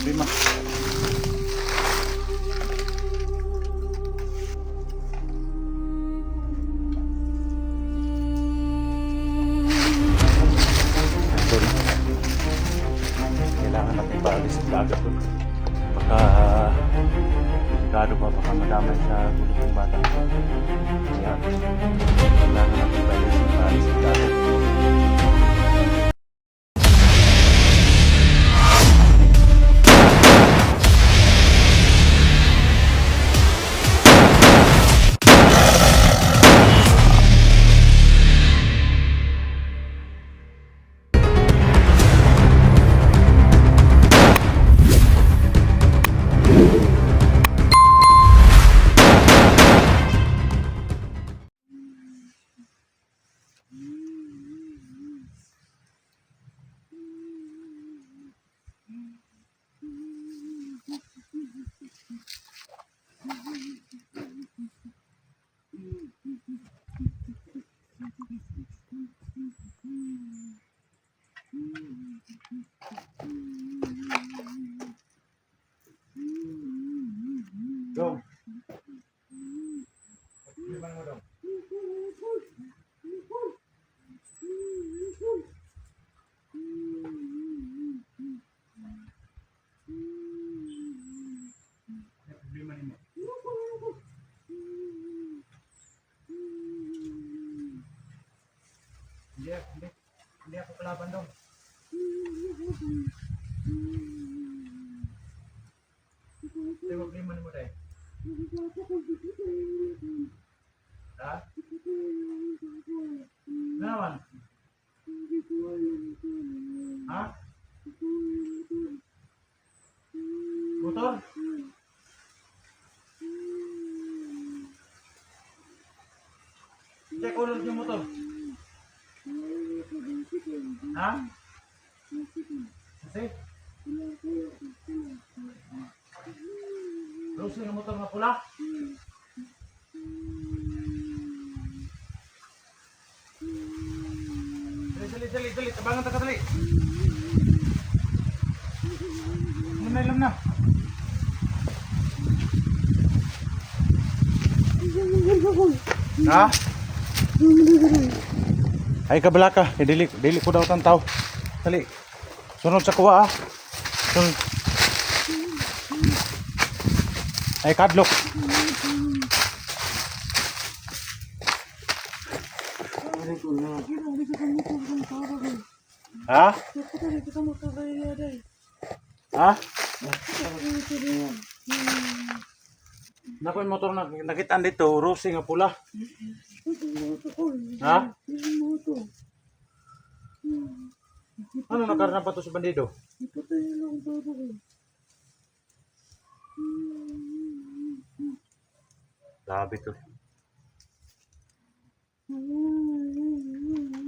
Lima. Kailangan natin paalis sa dagat doon. Baka baka madamay sa gulo ng bata. Kaya kailangan natin paalis sa dagat. Dong. Liman mo dong. Liman mo. Hindi ako kalaban dong. Tewag liman mo dahil. Ha? Naman? Ha? Motor? Check ulit yung motor. Ha? Kasi? Terus yung motor na pula? Dali. Tabangan ta ka dali. Ilam na. Ha? Ay kabalaka, dili ko daw tantaw. Dali. Sunod sa kuwa ah. Sunod. Ay kadlok. Ha? Ha? Naku yung motor na nakitaan dito, rosy nga pula. Ha? Ano nakarana pa to sa bandido? Labi to.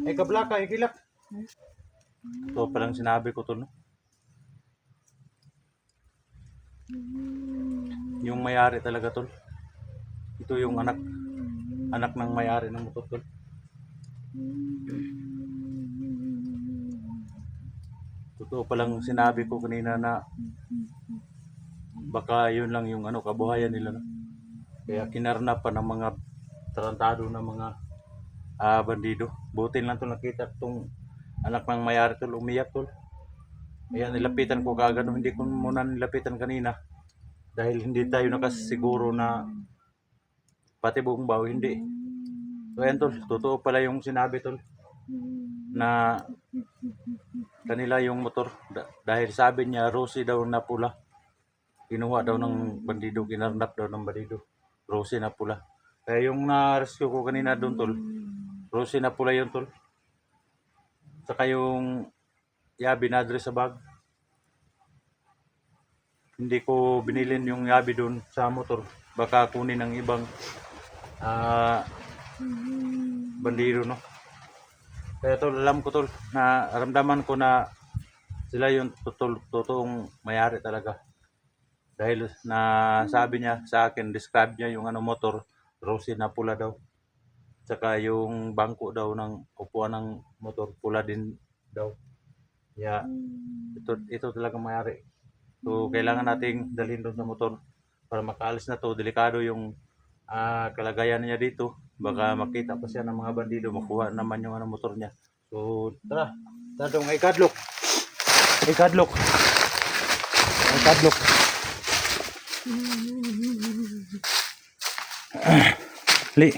Ay kablaka, ikilak. Ito palang sinabi ko to, no? Yung may-ari talaga tol. Ito yung anak ng may-ari ng motor tol. Totoo palang sinabi ko kanina na baka yun lang yung kabuhayan nila, no? Kaya kinarnap pa ng mga tarantado na mga bandido. Buti lang tol nakita tong anak ng may-ari tol, umiyak tol. Kaya nilapitan ko kaagad, hindi ko muna nilapitan kanina dahil hindi tayo nakasiguro na pati buong baw hindi. So ayan tol, totoo pala yung sinabi tol na kanila yung motor dahil sabi niya rosy daw na pula. Kinuha daw ng bandido, kinarnap daw ng bandido. Rosy na pula. Kaya yung na-rescue ko kanina doon tol, rosy na pula yun tol. Saka yung yabi na address sa bag. Hindi ko binilin yung yabi doon sa motor. Baka kunin ng ibang bandido, no? Kaya tol, alam ko tol, na ramdaman ko na sila yung totoong may-ari talaga. Dahil na sabi niya sa akin, describe niya yung motor, rosy na pula daw. Saka yung bangko daw ng upuan ng motor, pula din daw. Yeah, ito talaga may-ari. So kailangan nating dalhin doon sa motor para makaalis na to. Delikado yung kalagayan niya dito. Baka makita pa siya ng mga bandido, makuha naman yung motor niya. So tara, tara dong, ay kadlok. Ay kadlok. Ay kadlok. Li.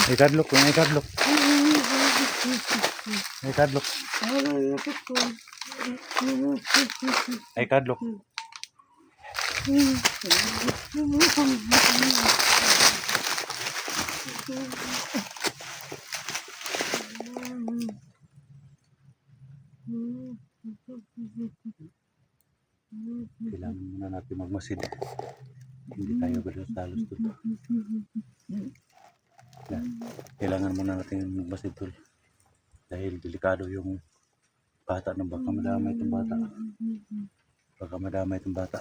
Ay kadlok, ay kadlok. Ay kadlok. Ay kadlok. Kailangan muna natin magmasid. Hindi tayo galos-dalos dito. Kailangan muna natin magmasid tol. Dahil delikado yung bata na baka madamay itong bata. Baka madamay itong bata.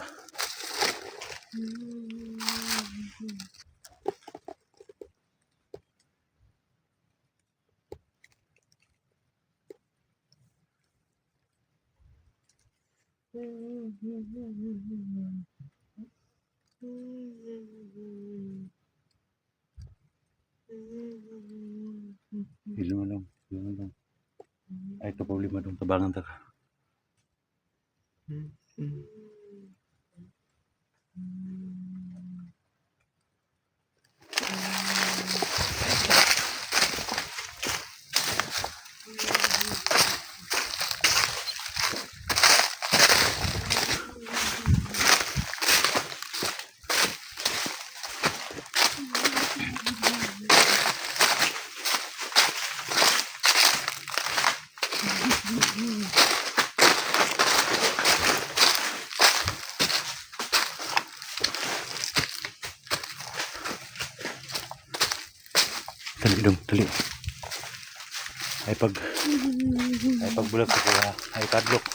Ilungan lang. Ay, ito problema dong tabangan ta. Dali dong, dali. Ay pagbulag ko ha. Ay kadlok.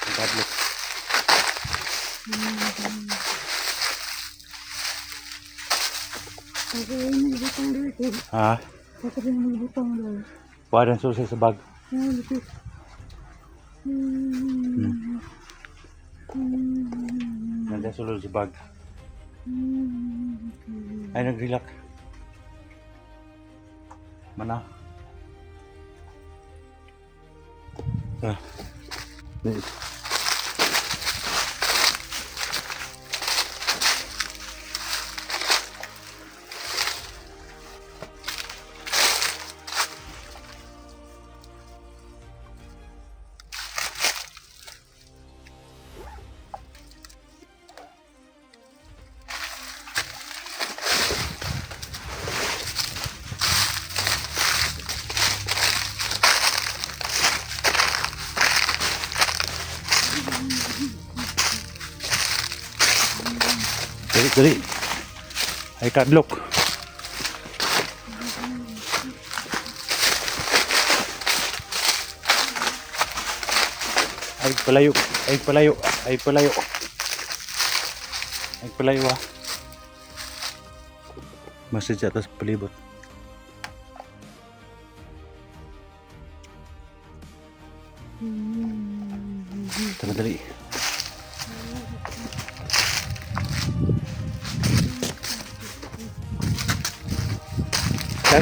Ay kadlok. Ha? Wadan susi sa bag. Nandiyan sulod sa bag. Ay nag-relax. Mana? Ah. Dali. Ay kadlok. Ay palayo. Ah. Masih di atas pelibot. Dali.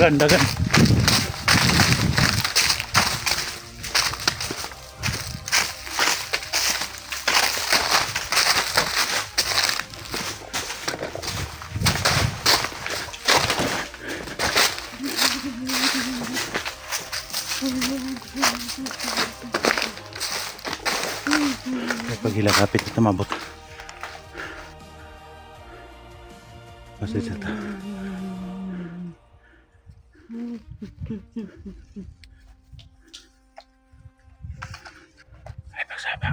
Dagan. Pag hilakapit ito mabot. Masih jatuh. Ay pagsaba.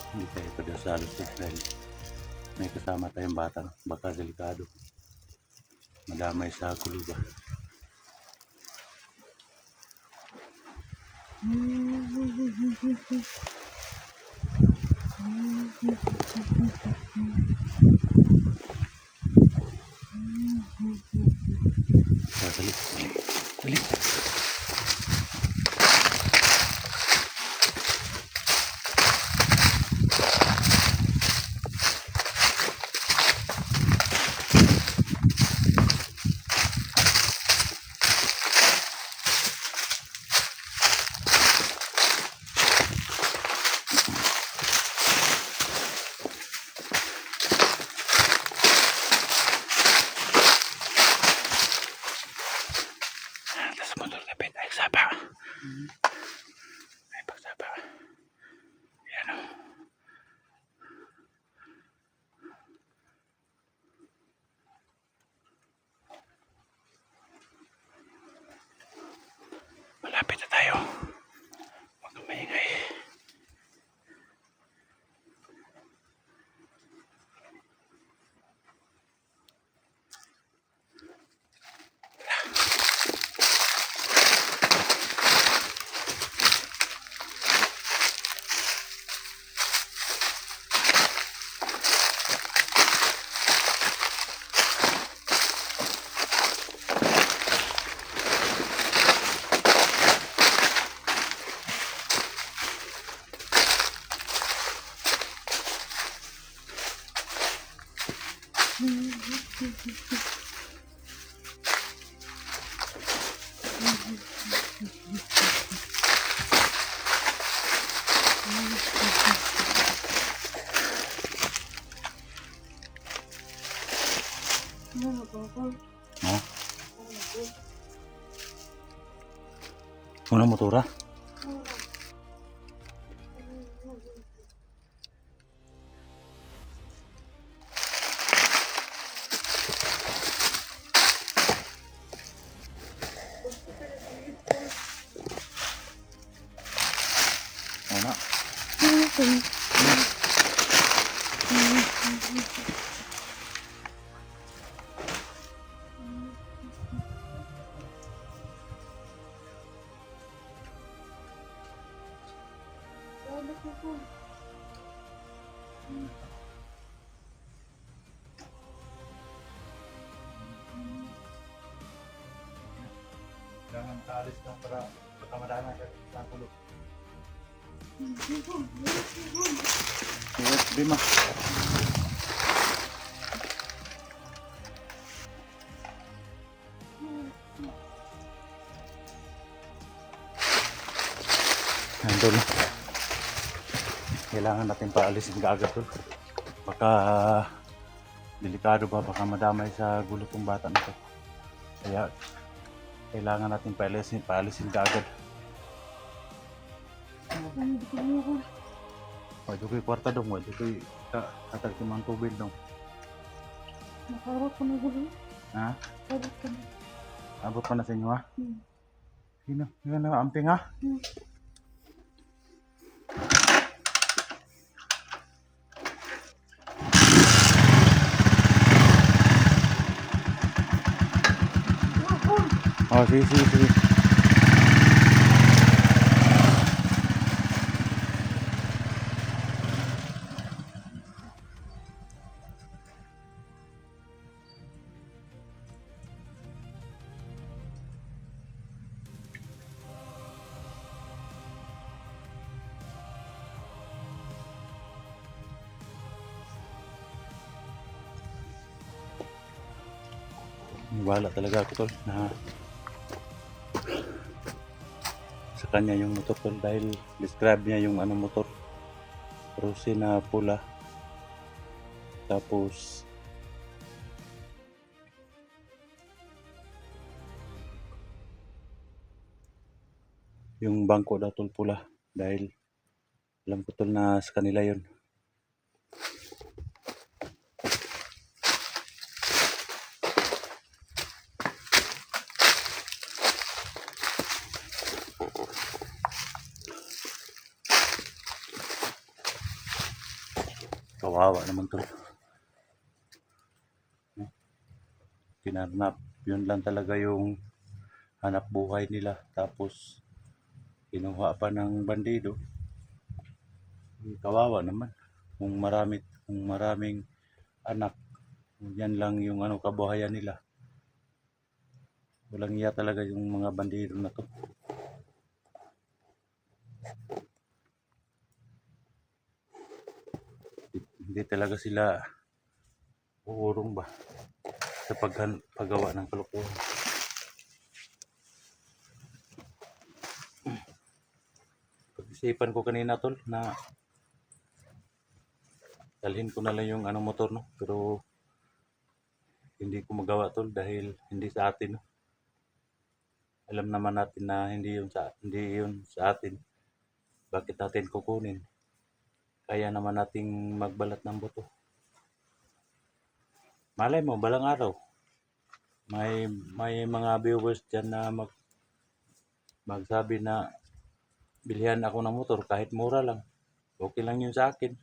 Hindi tayo padasalo dahil may kasama tayong bata. Baka delikado. Madamay sa gulo ba. Dali. Dali. Tas motor kapit ay sapa. Ay pagsapa. Yan o. Malapit na tayo. Huwag kang maingay. Ha? Una motora? Una. Jangan kaalis lang para madana sa kulog. Yes, Bima. Nandun. Kailangan natin paalisin kaagad to. Baka delikado ba, baka madamay sa gulo tong bata nito. Kaya kailangan natin paalisin kaagad. Wala ko'y kwarta dong, wala ko'y katagtimang tubig dong. Nakarot ko na gulo. Ha? Sabot ka na. Abot pa na sa inyo ha? Sino? Yan na, amping ha? Oh, sige. Wala talaga ako tol na sa kanya yung motor tol dahil describe niya yung ano motor Rossi na pula tapos yung bangko daw tol pula dahil alam ko tol na sa kanila yun. Kawawa naman tol. Kinarnap. Yun lang talaga yung hanap buhay nila. Tapos kinuha pa ng bandido. Kawawa naman. Kung maraming anak, yan lang yung kabuhayan nila. Walang iya talaga yung mga bandido na to. Hindi talaga sila uurong ba sa paggawa ng kalokohan. Pag-isipan ko kanina tol na dalhin ko na lang yung motor no, pero hindi ko magawa tol dahil hindi sa atin no. Alam naman natin na hindi yun sa atin. Bakit natin kukunin? Kaya naman nating magbalat ng buto. Malay mo balang araw may mga viewers dyan na magsabi na bilhan ako ng motor kahit mura lang. Okay lang yun sa akin.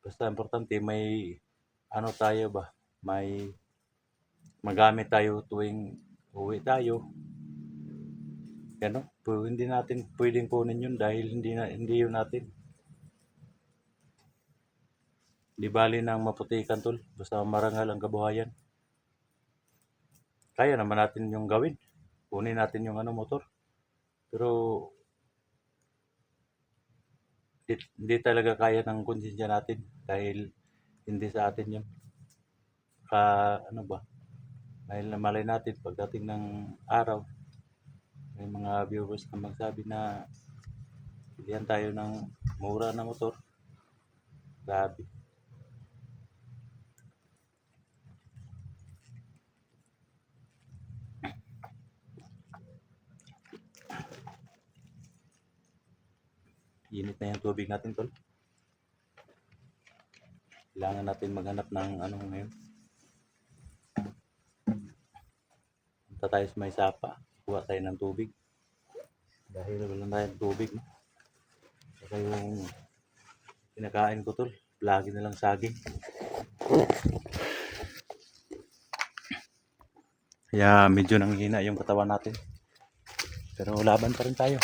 Basta importante may tayo ba? May magamit tayo tuwing uwi tayo. Yan no? Hindi natin pwedeng kunin yun dahil hindi yun natin. Di bali nang maputikan tol. Basta marangal ang kabuhayan. Kaya naman natin yung gawin. Kunin natin yung motor. Pero hindi talaga kaya ng konsensya natin dahil hindi sa atin yun. Dahil namalay natin pagdating ng araw may mga viewers na magsabi na bilihan tayo ng mura na motor. Grabe. Init na yung tubig natin tol. Kailangan natin maghanap ng ngayon. Punta tayo sa may sapa. Kuha tayo ng tubig. Dahil wala tayong tubig. No? Saka yung kinakain ko tol. Lagi na lang saging. Kaya medyo nanghina yung katawan natin. Pero laban pa rin tayo.